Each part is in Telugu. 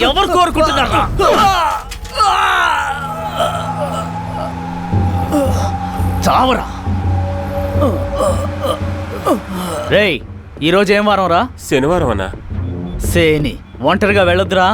ఎవరు కోరుకుంటున్నారా? చావరా. రేయ్, ఈరోజు ఏం వారం రా? శనివారం అన్నా. సేని ఒంటరిగా వెళ్ళొద్దురా.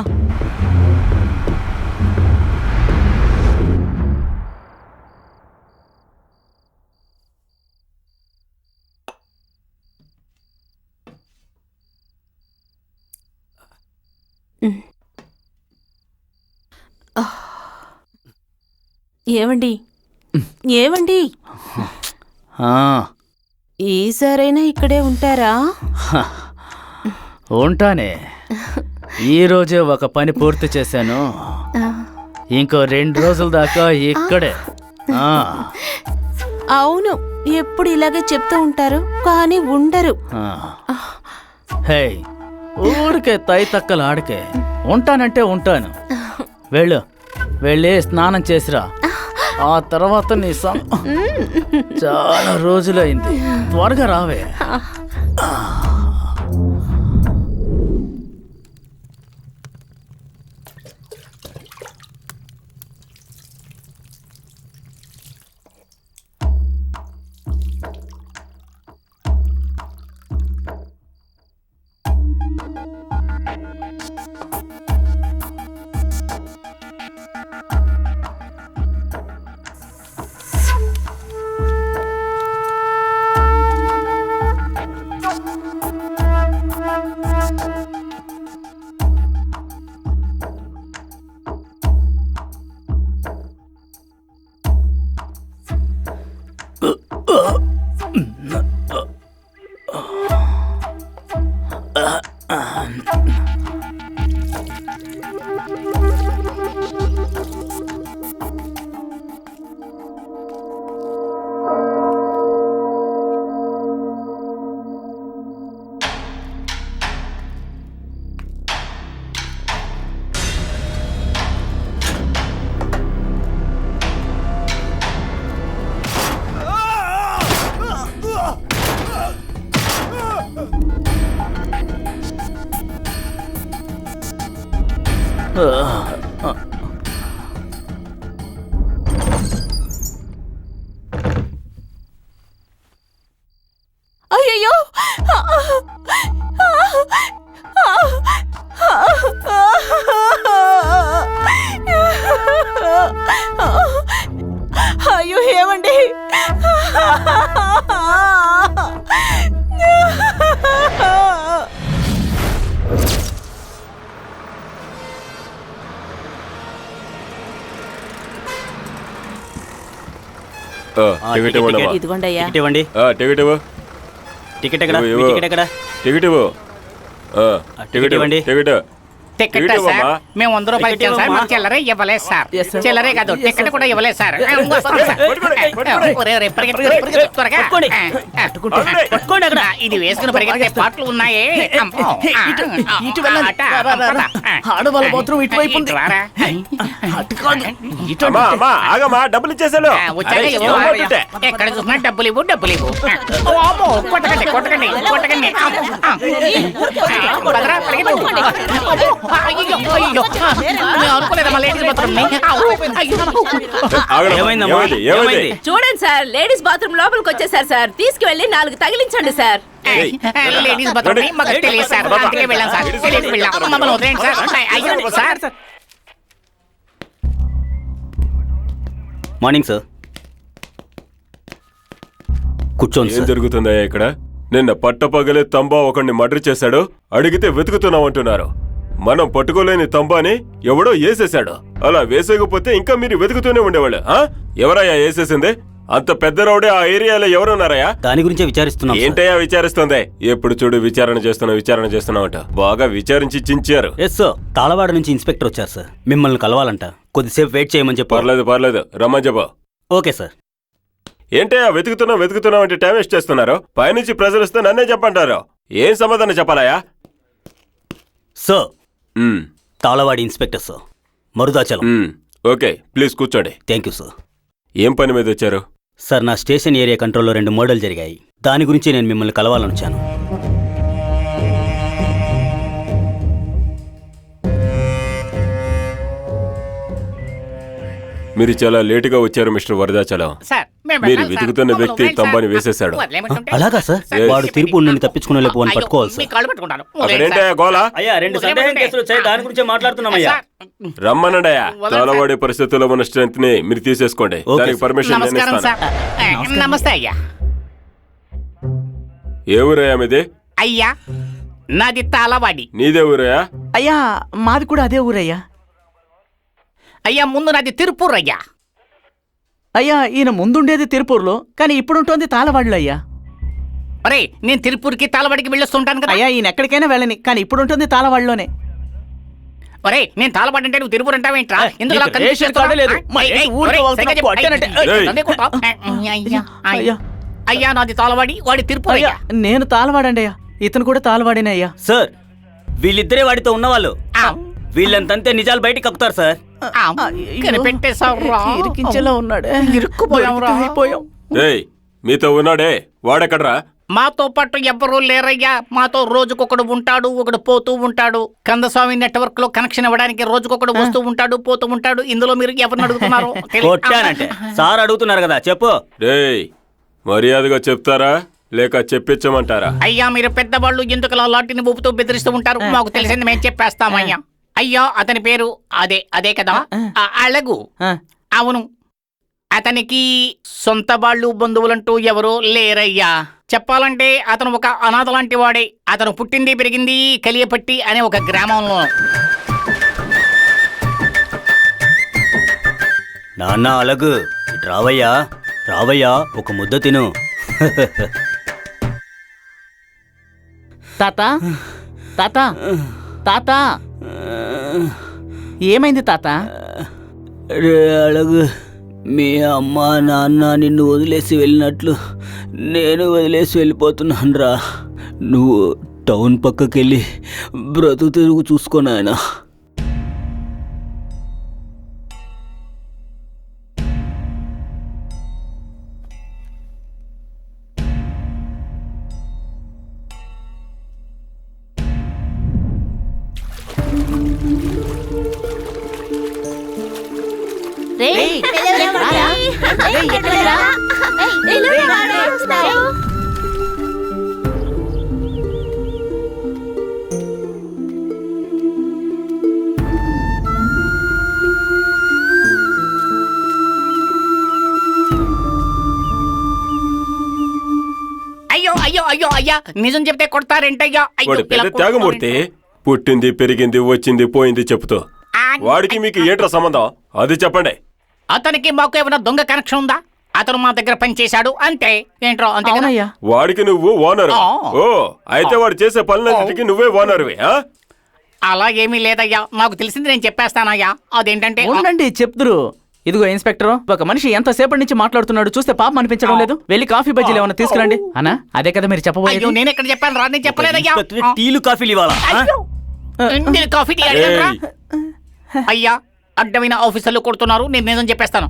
ఏవండి ఏవండి, ఈసారైనా ఇక్కడే ఉంటారా? ఉంటానే. ఈరోజే ఒక పని పూర్తి చేశాను. ఇంకో 2 రోజుల దాకా ఇక్కడే. అవును, ఎప్పుడు ఇలాగే చెప్తూ ఉంటారు కానీ ఉండరు. హే, ఊరికే తైతక్కలు ఆడకే. ఉంటానంటే ఉంటాను. వెళ్ళి స్నానం చేసిరా. ఆ తర్వాత నీ చాలా రోజులైంది. త్వరగా రావే. అయ్యయ్యో, అయ్యో ఏమండి, ఇదిగోండి. టికెట్ ఇవ్వు. టికెట్ ఎక్కడ? టికెట్ ఇవ్వు. టికెట్ ఇవ్వండి. టికెట్ మేము 100 రూపాయలు ఇచ్చాం సార్. మాకు చిల్లరే ఇవ్వలేదు సార్. చిల్లరే కాదు, టికెట్ కూడా ఇవ్వలేదు సార్. ఇది వేసుకుని పరిగెత్తే పాటలు ఉన్నాయే. డబ్బులు ఇచ్చేసాడు. ఎక్కడ చూసినా డబ్బులు ఇవ్వు, డబ్బులు ఇవ్వు. కొట్టకండి కొట్టకండి కొట్టకండి. చూడండి సార్, లేడీస్ బాత్రూమ్ లోపలికి వచ్చేసారు సార్. తీసుకువెళ్ళి 4 తగిలించండి సార్. లేడీస్ బాత్రూమ్ మాకు తెలియదు సార్. అందుకే వెళ్ళాం సార్. మమ్మల్ని వదిలేండి సార్. Morning sir. కూర్చోండి. ఏం జరుగుతుందా ఇక్కడ? నిన్న పట్టపగలే తంబా ఒకడిని మర్డర్ చేశాడు. అడిగితే వెతుకుతున్నామంటున్నారు. మనం పట్టుకోలేని తంబాని ఎవడో వేసేశాడు. అలా వేసేయకపోతే ఇంకా మీరు వెతుకుతూనే ఉండేవాళ్ళు. ఎవరయ్యా వేసేసింది? అంత పెద్ద రౌడే ఆ ఏరియాలో ఎవరున్నారయ్యా? దాని గురించే విచారిస్తున్నా. ఏంటయ్యా విచారిస్తుంది? ఎప్పుడు చూడు విచారణ చేస్తున్నావంట. బాగా విచారించి చించారు. Yes sir. తాళవాడ నుంచి ఇన్స్పెక్టర్ వచ్చారు సార్. మిమ్మల్ని కలవాలంట. కొద్దిసేపు వెయిట్ చేయమని చెప్పారు. పర్లేదు రమ్మని చెప్పు. Okay sir. ఏంటయ్యా వెతుకుతున్నాం అంటే టైం వేస్ట్ చేస్తున్నారు. పైనుంచి ప్రజలు వస్తే నన్నే చెప్పంటారు. ఏం సమాధానం చెప్పాలయ్యా? Sir, Thalavadi inspector sir, Marudachalam. Okay, please కూర్చోండి. Thank you sir. ఏం పని మీద వచ్చారు? సార్, నా స్టేషన్ ఏరియా కంట్రోల్లో 2 మర్డర్లు జరిగాయి. దాని గురించి నేను మిమ్మల్ని కలవాలనుచాను. మీరు చాలా లేటుగా వచ్చారు మిస్టర్ వరదాచలం. సార్ మేము మీరు వెళ్ళాలి, సార్. వెతుకుతున్న మమ్మల్ని వ్యక్తి వదిలేయండి, తంబాని సార్. వేసేశాడు. వదిలేయమంటుంటే? అలాగా సార్? వాడు తీర్పు నుండి తప్పించుకునే లేపు అని అయ్యో, పట్టుకోవాలి మీ సార్. కాళ్ళు పట్టుకుంటాను. అక్కడేంటా గోలా? అయ్యా 2 సందేహం కేసులు వచ్చాయి, దాని గురించే మాట్లాడుతున్నామయ్యా. సార్, రమ్మనండయా. తాళవాడే పరిస్థితుల్లో ఉన్న స్ట్రెంత్ ని మీరు తీసేసుకోండి. ఓకే దానికి సార్. పర్మిషన్ నేను నమస్కారం ఇస్తాను. సార్. నమస్తే అయ్యా. ఏ ఊరయ్యా మీది? అయ్యా నాది తాళవాడి. నీదే ఊరయ్యా? అయ్యా మాది కూడా అదే ఊరయ్యా. అయ్యా ముందు నాది తిరుపూర్ అయ్యా. అయ్యా ఈయన ముందుండేది తిరుపూర్లో, కానీ ఇప్పుడుంటోంది తాళవాడిలో అయ్యా. అరే నేను తిరుపూర్కి తాళవాడికి వెళ్ళొస్తుంటాను కదా. అయ్యా ఈయన ఎక్కడికైనా వెళ్ళని, కానీ ఇప్పుడుంటుంది తాళవాడిలోనే. ఒరే నేను తాళవాడి అంటే నువ్వు తిరుపూర్ అంటావేంట్రా? ఎందుకు నీకు రేషన్ కార్డు లేదు. మరి ఊరికి వెళ్తున్నా కొట్టానంటే- అయ్యా అయ్యా నాది తాళవాడి, వాడి తిరుపూర్ అయ్యా అయ్యా. నేను తాళవాడండి అయ్యా, ఇతను కూడా తాళవాడినే అయ్యా. సార్ వీళ్ళిద్దరే వాడితో ఉన్నవాళ్ళు. ఆ, వీళ్ళంతంతే నిజాలు బయటికి కక్కుతారు సార్. ఆ, కనిపెట్టేశావురా. ఇరికించేలా ఉన్నాడు. ఇరుక్కుపోయాంరా. అయిపోయాం. ఏయ్ మీతో ఉన్నాడే వాడెక్కడ్రా? మాతో పాటు ఎవ్వరూ లేరయ్యా. మాతో రోజుకొకడు ఉంటాడు, ఒకడు పోతూ ఉంటాడు. కందస్వామి నెట్వర్క్ లో కనెక్షన్ ఇవ్వడానికి రోజుకొకడు వస్తూ ఉంటాడు, పోతూ ఉంటాడు. ఇందులో మీరు ఎవరిని అడుగుతున్నారు? కొట్టానంటే సార్ అడుగుతున్నారు కదా, చెప్పు. డేయ్ మర్యాదగా చెప్తారా లేక చెప్పించమంటారా? అయ్యా మీరు పెద్దవాళ్ళు ఎందుకు అలా లాటిని ఊపుతూ బెదిరిస్తూ ఉంటారు? మాకు తెలిసింది మేము చెప్పేస్తామయ్యా. అయ్యా అతని పేరు అదే కదా, అళగు. ఆ, అవును, అతనికి సొంత వాళ్ళు బంధువులంటూ ఎవరూ లేరయ్యా. చెప్పాలంటే అతను ఒక అనాథ లాంటి వాడే. అతను పుట్టింది పెరిగింది కలియపట్టి అనే ఒక గ్రామంలో. నాన్న అలగు, ఇటు రావయ్యా, రావయ్యా, ఒక ముద్ద తిను. తాత తాత తాత ఏమైంది తాత? రే అలగు, మీ అమ్మ నాన్న నిన్ను వదిలేసి వెళ్ళినట్లు నేను వదిలేసి వెళ్ళిపోతున్నాను రా. నువ్వు టౌన్ పక్కకెళ్ళి బ్రతుకు తిరుగు చూసుకోనాయనా. అయ్యో అయ్యో అయ్యో అయ్యా, నిజం చెప్తే కొడతారేంటయ్యా? అయ్యో, వాడి ఇలా పెద్ద త్యాగమూర్తి. పుట్టింది పెరిగింది వచ్చింది పోయింది చెప్తూ వాడికి మీకు ఏంట్రా సంబంధం? అది చెప్పండి. అతనికి మాకు ఏమైనా దొంగ కనెక్షన్ ఉందా? అతను మా దగ్గర పనిచేశాడు అంతే. ఏంట్రో అంతే కదా? అవునయ్యా. వాడికి నువ్వు ఓనరు. ఆ. ఓ అయితే వాడు చేసే పనులన్నిటికీ నువ్వే ఓనరువి. అలా ఏమీ లేదయ్యా, నాకు తెలిసింది నేను చెప్పేస్తానయ్యా. అదేంటంటే ఉండండి చెప్తురు. ఇదిగో ఇన్స్పెక్టర్, ఒక మనిషి ఎంతసేపటి నుంచి మాట్లాడుతున్నాడు చూస్తే పాపం అనిపించడం లేదు. వెళ్ళి కాఫీ బజ్జీలు ఏమైనా తీసుకురండి. అన్నా అదే కదా మీరు అయ్యో చెప్పబోయేది. నేను ఎక్కడ చెప్పాను రా? నేను చెప్పలేదయ్యా. ఇన్స్పెక్టర్ టీలు కాఫీలు ఇవ్వాలా? అయ్యో, నేను కాఫీ టీ అడిగానురా. అయ్యా అడ్డమైన ఆఫీసర్లు కొడుతున్నారు, నేను నిజం చెప్పేస్తాను.